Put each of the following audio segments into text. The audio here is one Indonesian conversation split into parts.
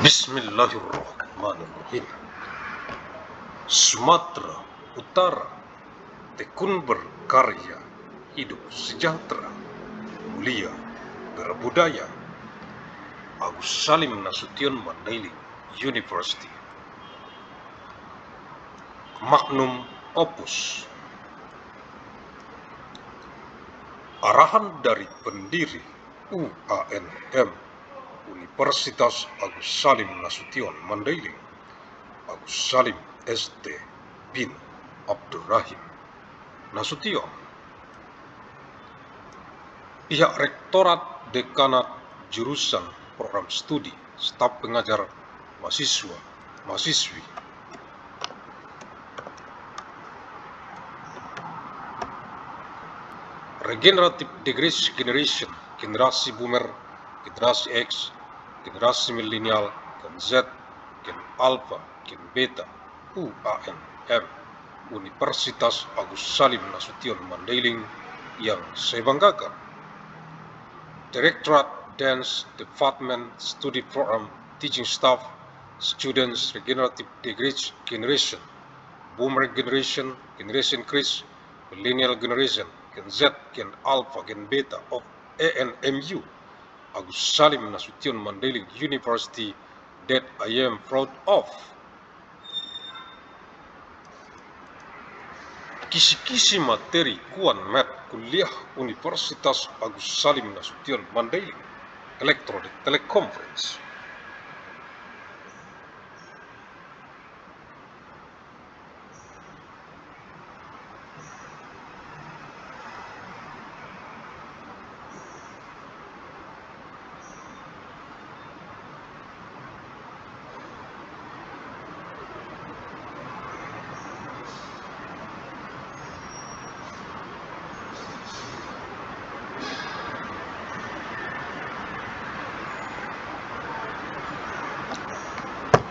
Bismillahirrahmanirrahim. Sumatera Utara tekun berkarya, hidup sejahtera, mulia, berbudaya. Agus Salim Nasution Mandailing University. Magnum Opus. Arahan dari pendiri UANM Universitas Agus Salim Nasution Mandailing, Agus Salim ST bin Abdurrahim Nasution. Pihak Rektorat Dekanat Jurusan Program Studi, Staf Pengajar, Mahasiswa, Mahasiswi. Regenerative Degrees Generation, generasi Boomer, generasi X, generasi Milenial, Gen Z, Gen Alpha, Gen Beta, UANM Universitas Agus Salim Nasution Mandailing yang saya banggakan. Directorate Dance Department Study Program Teaching Staff Students Regenerative Degrees Generation, Boomer Generation, Generation Chris, Millennial Generation, Gen Z, Gen Alpha, Gen Beta of ANMU Agus Salim Nasution Mandailing University that I am proud of. Kisi-kisi materi Kuan Mat Kuliah Universitas Agus Salim Nasution Mandailing Electronic Teleconference.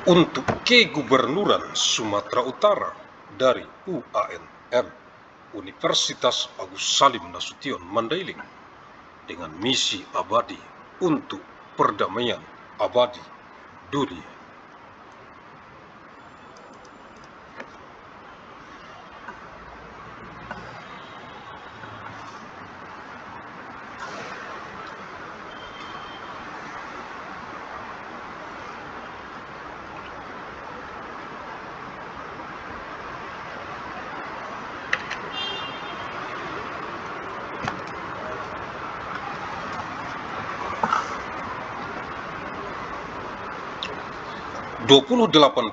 Untuk Kegubernuran Sumatera Utara dari UANM Universitas Agus Salim Nasution Mandailing dengan misi abadi untuk perdamaian abadi dunia.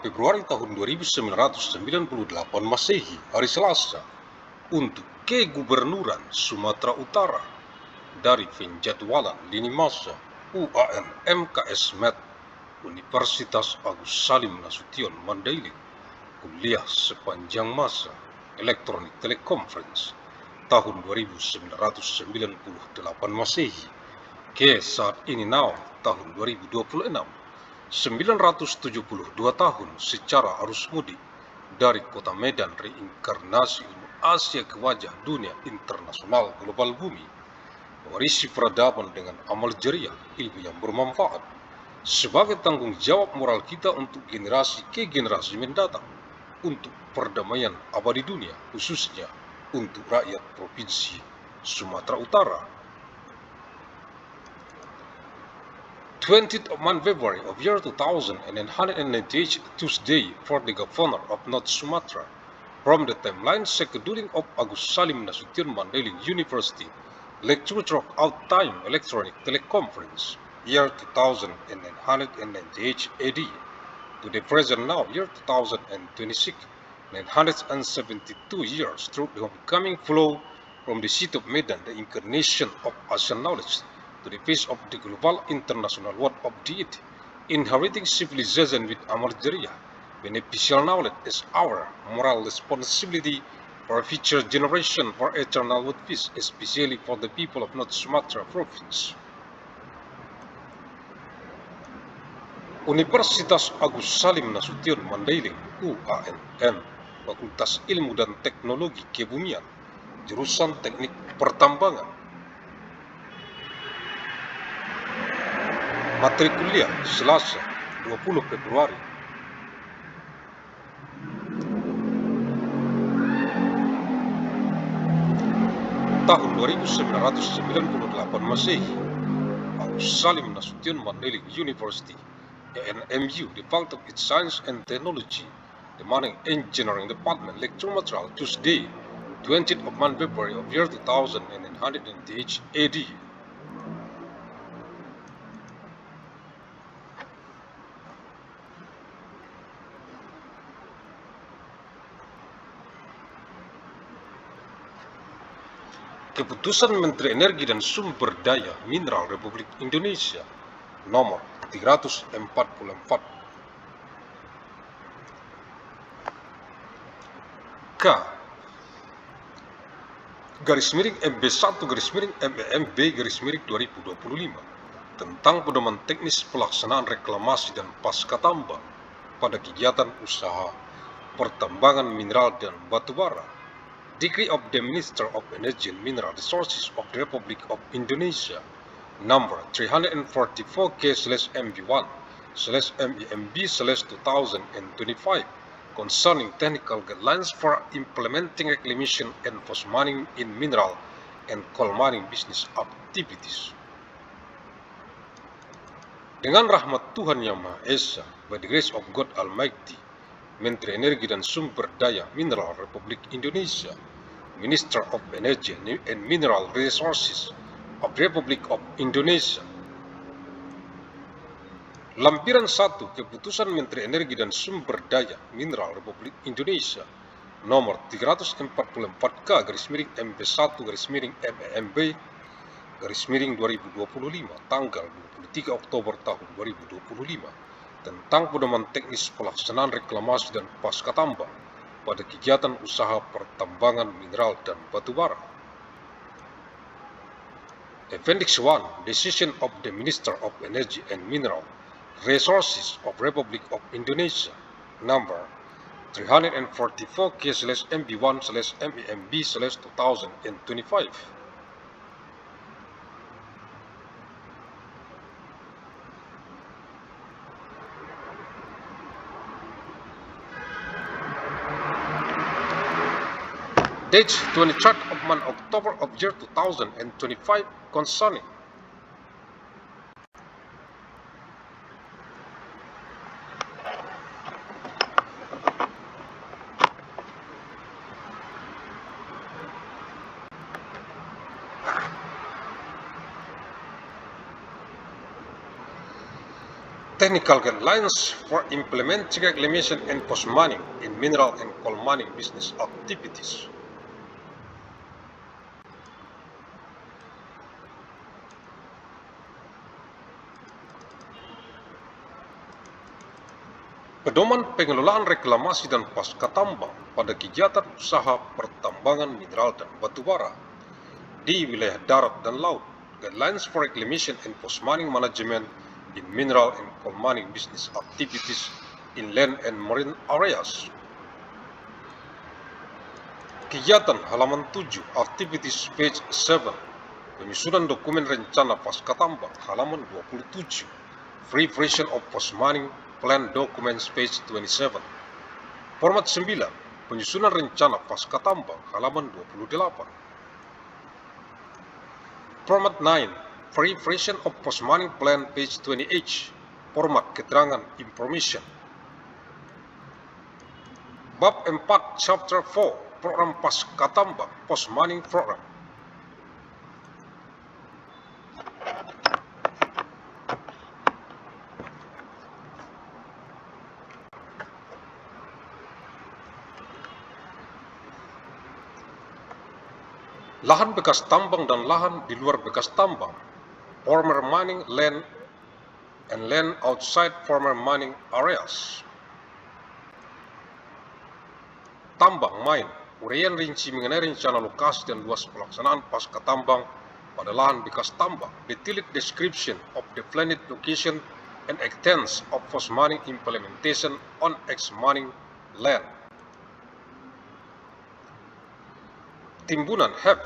Februari tahun 1998 Masehi, hari Selasa, untuk Kegubernuran Sumatera Utara dari penjadwalan lini masa UANM KS Met Universitas Agus Salim Nasution Mandailing kuliah sepanjang masa Electronic Teleconference tahun 1998 Masehi ke saat ini tahun 2026. 972 tahun secara arus mudik dari kota Medan reinkarnasi ilmu Asia ke wajah dunia internasional global bumi, mewarisi peradaban dengan amal jariah ilmu yang bermanfaat sebagai tanggung jawab moral kita untuk generasi ke generasi mendatang, untuk perdamaian abadi dunia, khususnya untuk rakyat Provinsi Sumatera Utara. 20th of February of year 2198, Tuesday, for the Governor of North Sumatra, from the timeline scheduling of Agus Salim Nasution Mandailing University, lecture throughout time electronic teleconference, year 2998 AD, to the present now, year 2026, 972 years through the homecoming flow from the seat of Medan, the incarnation of Asian knowledge, to the face of the global international world of deity, inheriting civilization with amal jariah, beneficial knowledge is our moral responsibility for future generation, for eternal world peace, especially for the people of North Sumatra Province. Universitas Agus Salim Nasution Mandailing UANM, Fakultas Ilmu dan Teknologi Kebumian, jurusan Teknik Pertambangan. Materi kuliah Selasa 20 Februari. Tahun 2998 Masehi, Salim Nasution Mandela University, ANMU, developed its Science and Technology, the Mining Engineering Department lecture material Tuesday, 20th of February of year 2198 AD. Keputusan Menteri Energi dan Sumber Daya Mineral Republik Indonesia nomor 344 K /MB1/MEMB/2025 tentang pedoman teknis pelaksanaan reklamasi dan pasca tambang pada kegiatan usaha pertambangan mineral dan batu bara. Decree of the Minister of Energy and Mineral Resources of the Republic of Indonesia number 344/MB1/MEMB/2025 concerning technical guidelines for implementing reclamation and post-mining in mineral and coal mining business activities. Dengan rahmat Tuhan Yang Maha Esa, by the grace of God Almighty, Menteri Energi dan Sumber Daya Mineral Republik Indonesia, Minister of Energy and Mineral Resources of the Republic of Indonesia. Lampiran 1 Keputusan Menteri Energi dan Sumber Daya Mineral Republik Indonesia nomor 344K/MEMB/2025 tanggal 23 Oktober tahun 2025 tentang pedoman teknis pelaksanaan reklamasi dan pasca tambang pada kegiatan usaha pertambangan mineral dan batu bara. Appendix 1 Decision of the Minister of Energy and Mineral Resources of Republic of Indonesia number 344/MB1/MEMB/2025. Date 23rd of month October of year 2025 concerning technical guidelines for implementing reclamation and post-mining in mineral and coal mining business activities. Pedoman pengelolaan reklamasi dan pasca tambang pada kegiatan usaha pertambangan mineral dan batu bara di wilayah darat dan laut, guidelines for reclamation and post-mining management in mineral and coal mining business activities in land and marine areas. Kegiatan halaman 7, activities page 7, penyusunan dokumen rencana pasca tambang halaman 27, free version of post-mining plan documents page 27. Format 9, penyusunan rencana pasca tambang halaman 28. Format 9, free version of post-mining plan page 28. Format keterangan information. Bab 4, chapter 4, program pasca tambang post-mining program. Lahan bekas tambang dan lahan di luar bekas tambang, former mining land and land outside former mining areas. Tambang mine, uraian rinci mengenai rencana lokasi dan luas pelaksanaan pasca tambang pada lahan bekas tambang, detailed description of the planned location and extents of post-mining implementation on ex-mining land. Timbunan HEP,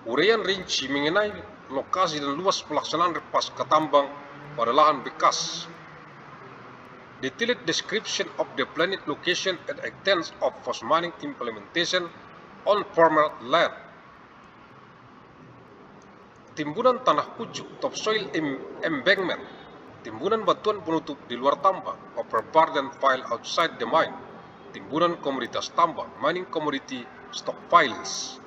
uraian rinci mengenai lokasi dan luas pelaksanaan pasca tambang pada lahan bekas Detailed description of the planned location and extent of force mining implementation on former land. Timbunan tanah ujuk, topsoil embankment, timbunan batuan penutup di luar tambang, overburden file outside the mine, timbunan komoditas tambang, mining commodity stockpiles.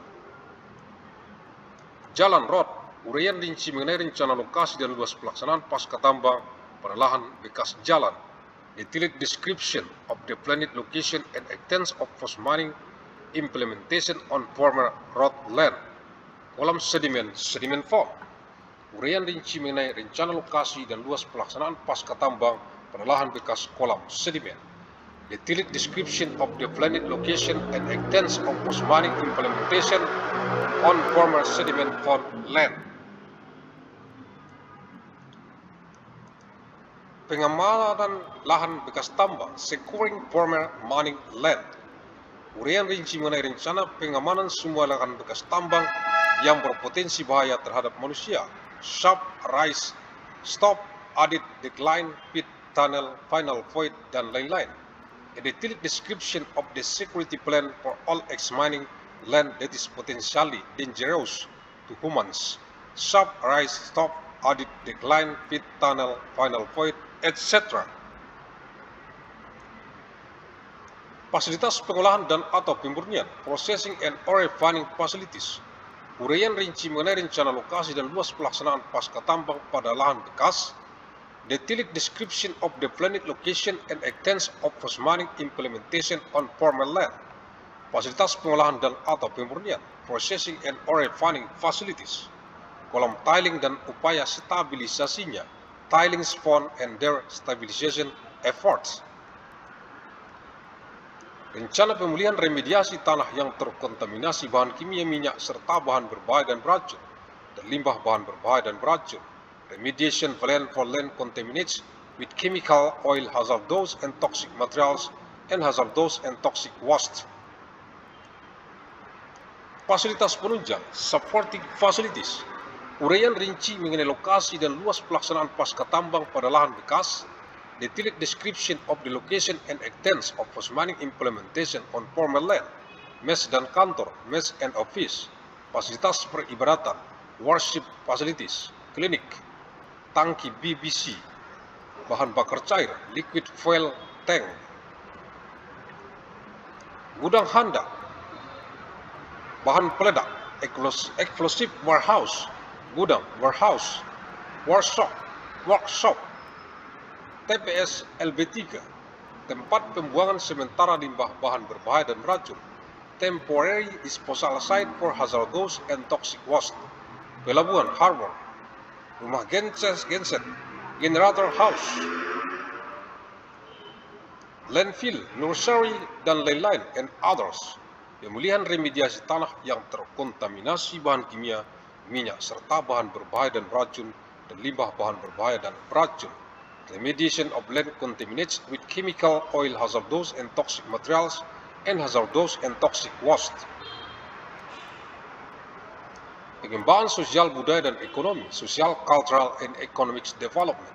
Jalan road, uraian rinci mengenai rencana lokasi dan luas pelaksanaan pasca tambang pada lahan bekas jalan. Detailed description of the planned location and extent of force mining implementation on former road land. Kolam sedimen form, uraian rinci mengenai rencana lokasi dan luas pelaksanaan pasca tambang pada lahan bekas kolam sedimen. Detailed description of the planned location and extent of force mining implementation on former sediment form land. Pengamanan lahan bekas tambang, securing former mining land. Uraian rinci mengenai rencana pengamanan semua lahan bekas tambang yang berpotensi bahaya terhadap manusia. Sharp, rise, stop, audit, decline, pit, tunnel, final void, dan lain-lain. A detailed description of the security plan for all ex-mining land that is potentially dangerous to humans. Sharp, rise, stop, audit, decline, pit, tunnel, final void, etc. Fasilitas pengolahan dan atau pemurnian, processing and ore refining facilities. Uraian rinci mengenai rencana lokasi dan luas pelaksanaan pasca tambang pada lahan bekas. Detailed description of the planned location and extent of force mining implementation on former land. Fasilitas pengolahan dan atau pemurnian, processing and ore refining facilities. Kolam tiling dan upaya stabilisasinya, tiling spawn and their stabilization efforts. Rencana pemulihan remediasi tanah yang terkontaminasi bahan kimia minyak serta bahan berbahaya dan beracun, dan limbah bahan berbahaya dan beracun. Remediation plan for land contaminated with chemical, oil, hazardous and toxic materials, and hazardous and toxic waste. Fasilitas penunjang, supporting facilities. Uraian rinci mengenai lokasi dan luas pelaksanaan pasca tambang pada lahan bekas. Detailed description of the location and extent of force mining implementation on former land. Mes dan kantor, mes and office. Fasilitas peribadatan, worship facilities, klinik, tangki BBC, bahan bakar cair, liquid fuel tank, gudang handak, bahan peledak, explosive warehouse, gudang, warehouse, workshop, TPS LB3, tempat pembuangan sementara limbah bahan berbahaya dan beracun, temporary disposal site for hazardous and toxic waste, pelabuhan, harbor, rumah genset, generator house, landfill, nursery, dan lain-lain, and others. Pemulihan remediasi tanah yang terkontaminasi bahan kimia, minyak, serta bahan berbahaya dan beracun, dan limbah bahan berbahaya dan beracun. Remediation of land contaminated with chemical, oil, hazardous and toxic materials, and hazardous and toxic waste. Pengembangan sosial budaya dan ekonomi, social, cultural, and economic development,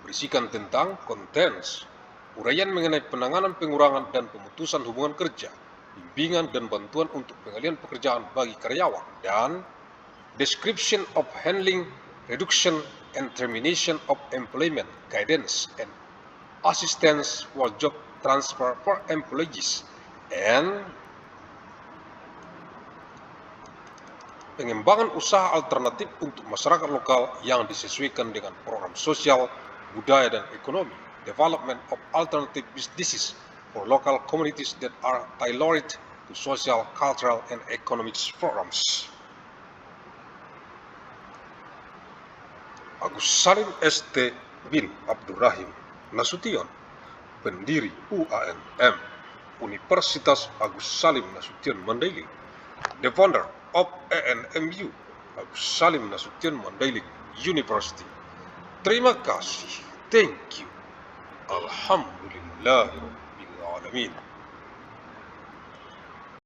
berisikan tentang contents, uraian mengenai penanganan pengurangan dan pemutusan hubungan kerja, bimbingan dan bantuan untuk pengalihan pekerjaan bagi karyawan, dan description of handling, reduction, and termination of employment, guidance, and assistance for job transfer for employees, and pengembangan usaha alternatif untuk masyarakat lokal yang disesuaikan dengan program sosial, budaya, dan ekonomi, development of alternative businesses for local communities that are tailored to social, cultural, and economic programs. Agus Salim ST bin Abdurrahim Nasution, pendiri UANM, Universitas Agus Salim Nasution Mandailing, the founder of ANMU, Agus Salim Nasution Mandailing University. Terima kasih. Thank you. Alhamdulillahirabbil alamin.